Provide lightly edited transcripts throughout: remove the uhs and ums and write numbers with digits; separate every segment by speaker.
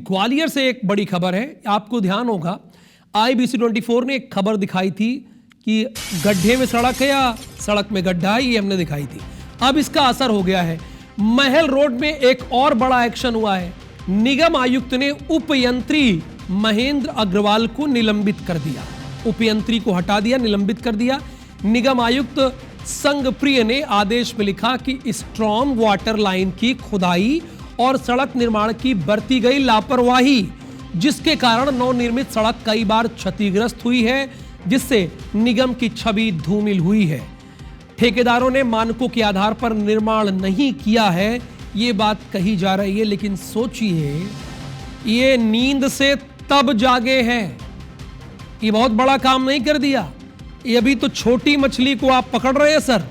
Speaker 1: ग्वालियर से एक बड़ी खबर है, आपको ध्यान होगा IBC 24 ने एक खबर दिखाई थी कि गड्ढे में सड़क है या सड़क में गड्ढा है, ये हमने दिखाई थी। अब इसका असर हो गया है। महल रोड में एक और बड़ा एक्शन हुआ है। निगम आयुक्त ने उपयंत्री महेंद्र अग्रवाल को निलंबित कर दिया। उपयंत्री को हटा दिया, निलंबित कर दिया। निगम आयुक्त संगप्रिय ने आदेश में लिखा कि स्ट्रॉम वाटर लाइन की खुदाई और सड़क निर्माण की बरती गई लापरवाही, जिसके कारण नवनिर्मित सड़क कई बार क्षतिग्रस्त हुई है, जिससे निगम की छवि धूमिल हुई है। ठेकेदारों ने मानकों के आधार पर निर्माण नहीं किया है, ये बात कही जा रही है। लेकिन सोचिए, ये नींद से तब जागे हैं, ये बहुत बड़ा काम नहीं कर दिया। ये अभी तो छोटी मछली को आप पकड़ रहे हैं सर,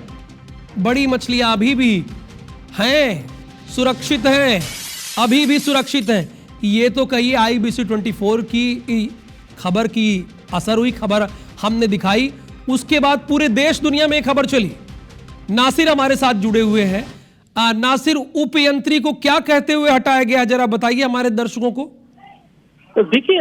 Speaker 1: बड़ी मछलियां अभी भी हैं, सुरक्षित हैं, अभी भी सुरक्षित हैं। ये तो कहिए IBC 24 की खबर की असर हुई, खबर हमने दिखाई, उसके बाद पूरे देश दुनिया में खबर चली। नासिर हमारे साथ जुड़े हुए हैं। नासिर, उपयंत्री को क्या कहते हुए हटाया गया, जरा बताइए हमारे दर्शकों को।
Speaker 2: तो देखिए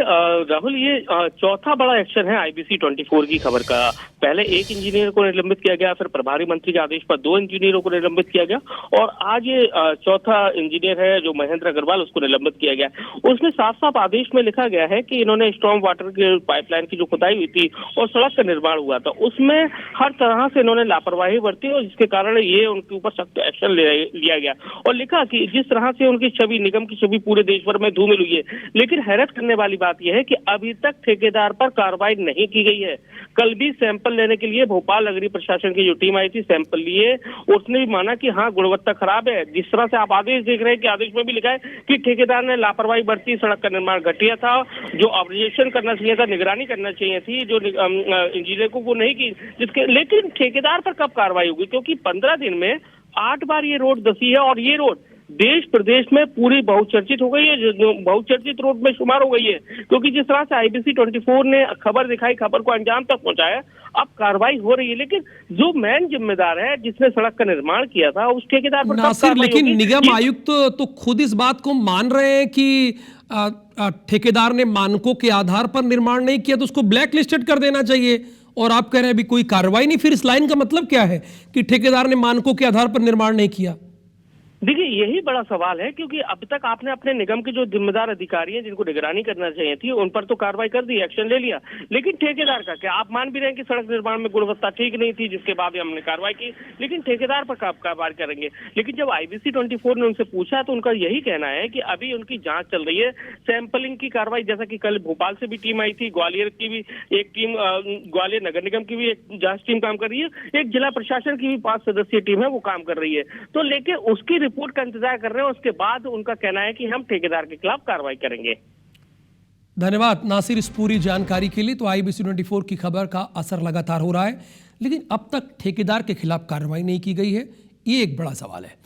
Speaker 2: राहुल, ये चौथा बड़ा एक्शन है IBC 24 की खबर का। पहले एक इंजीनियर को निलंबित किया गया, फिर प्रभारी मंत्री के आदेश पर 2 इंजीनियरों को निलंबित किया गया, और आज ये चौथा इंजीनियर है जो महेंद्र अग्रवाल, उसको निलंबित किया गया। उसमें साफ साफ आदेश में लिखा गया है कि इन्होंने स्ट्रॉम वाटर के पाइपलाइन की जो खुदाई हुई थी और सड़क का निर्माण हुआ था, उसमें हर तरह से इन्होंने लापरवाही बरती, और जिसके कारण ये उनके ऊपर सख्त एक्शन लिया गया। और लिखा कि जिस तरह से उनकी छवि, निगम की छवि पूरे देश भर में धूमिल हुई है। लेकिन हैरत करने वाली बात यह है कि अभी तक ठेकेदार पर कार्रवाई नहीं की गई है। कल भी सैंपल लेने के लिए भोपाल नगरीय प्रशासन की जो टीम आई थी, सैंपल लिए, उसने भी माना कि हाँ, गुणवत्ता खराब है। जिस तरह से आप आदेश देख रहे हैं कि आदेश में भी लिखा है कि ठेकेदार ने लापरवाही बरती, सड़क का निर्माण घटिया था, जो ऑब्जर्वेशन करना चाहिए था, निगरानी करना चाहिए थी, जो इंजीनियर को वो नहीं की, जिसके लेकिन ठेकेदार पर कब कार्रवाई होगी? क्योंकि 15 दिन में 8 बार ये रोड धंसी है, और ये रोड देश प्रदेश में पूरी बहुचर्चित हो गई है, जो बहुचर्चित रोड में शुमार हो गई है। क्योंकि जिस तरह से IBC 24 ने खबर दिखाई, खबर को अंजाम तक पहुंचाया, अब कार्रवाई हो रही है। लेकिन जो मेन जिम्मेदार है, जिसने सड़क का निर्माण किया था, उस ठेकेदार पर
Speaker 1: नासिर, लेकिन निगम आयुक्त तो खुद इस बात को मान रहे हैं कि ठेकेदार ने मानकों के आधार पर निर्माण नहीं किया, तो उसको ब्लैक लिस्टेड कर देना चाहिए। और आप कह रहे हैं अभी कोई कार्रवाई नहीं। फिर इस लाइन का मतलब क्या है कि ठेकेदार ने मानकों के आधार पर निर्माण नहीं किया?
Speaker 2: देखिए, यही बड़ा सवाल है, क्योंकि अब तक आपने अपने निगम के जो जिम्मेदार अधिकारी हैं, जिनको निगरानी करना चाहिए थी, उन पर तो कार्रवाई कर दी, एक्शन ले लिया। लेकिन ठेकेदार का क्या? आप मान भी रहे हैं कि सड़क निर्माण में गुणवत्ता ठीक नहीं थी, जिसके बाद हमने कार्रवाई की, लेकिन ठेकेदार पर कब कार्रवाई करेंगे? लेकिन जब IBC 24 ने उनसे पूछा, तो उनका यही कहना है कि अभी उनकी जांच चल रही है, सैंपलिंग की कार्रवाई, जैसा कि कल भोपाल से भी टीम आई थी, ग्वालियर की भी एक टीम, ग्वालियर नगर निगम की भी एक जांच टीम काम कर रही है, एक जिला प्रशासन की भी 5 सदस्यीय टीम है, वो काम कर रही है। तो लेकिन उसकी रिपोर्ट का इंतजार कर रहे हैं, उसके बाद उनका कहना है कि हम ठेकेदार के खिलाफ कार्रवाई करेंगे।
Speaker 1: धन्यवाद नासिर इस पूरी जानकारी के लिए। तो IBC 24 की खबर का असर लगातार हो रहा है, लेकिन अब तक ठेकेदार के खिलाफ कार्रवाई नहीं की गई है, ये एक बड़ा सवाल है।